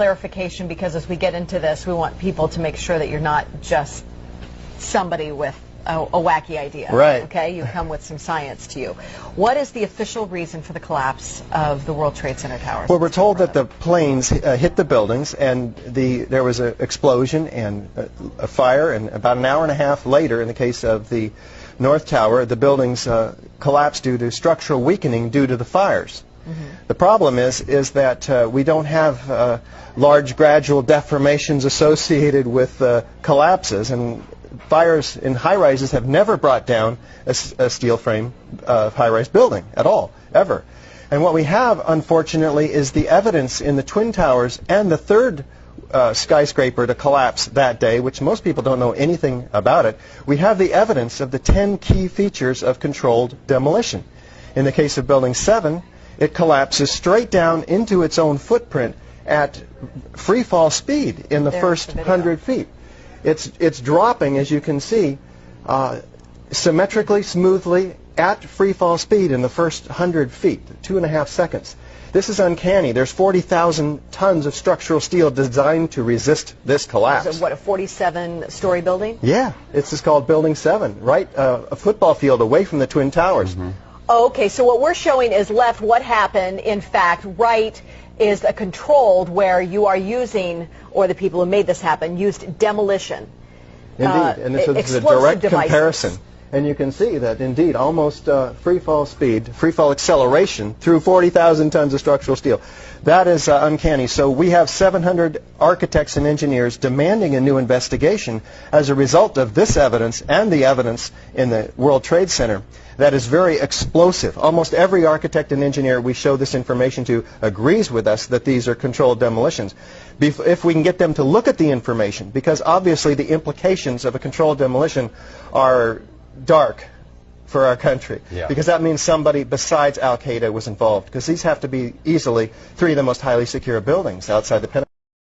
clarification, because as we get into this, we want people to make sure that you're not just somebody with a wacky idea. Right. Okay, you come with some science to you. What is the official reason for the collapse of the World Trade Center towers? Well, we're told that the planes hit the buildings, and there was an explosion and a fire, and about an hour and a half later, in the case of the North Tower, the buildings collapsed due to structural weakening due to the fires. The problem is that we don't have large gradual deformations associated with collapses, and fires in high-rises have never brought down a steel frame high-rise building at all, ever. And what we have, unfortunately, is the evidence in the Twin Towers and the third skyscraper to collapse that day, which most people don't know anything about it. We have the evidence of the 10 key features of controlled demolition. In the case of Building 7, it collapses straight down into its own footprint at free fall speed in the first 100 feet. It's dropping, as you can see, symmetrically, smoothly, at free fall speed in the first 100 feet, 2.5 seconds. This is uncanny. There's 40,000 tons of structural steel designed to resist this collapse. Is it, what, a 47-story building? Yeah, it's just called Building 7, right a football field away from the Twin Towers. Oh, okay, so what we're showing is left what happened. In fact, right is a controlled where you are using, or the people who made this happen, used demolition. Indeed, and this is a direct comparison. And you can see that, indeed, almost free fall speed, free fall acceleration through 40,000 tons of structural steel. That is uncanny. So we have 700 architects and engineers demanding a new investigation as a result of this evidence and the evidence in the World Trade Center. That is very explosive. Almost every architect and engineer we show this information to agrees with us that these are controlled demolitions. If we can get them to look at the information, because obviously the implications of a controlled demolition are dark for our country, because that means somebody besides Al-Qaeda was involved, because these have to be easily 3 of the most highly secure buildings outside the Pentagon.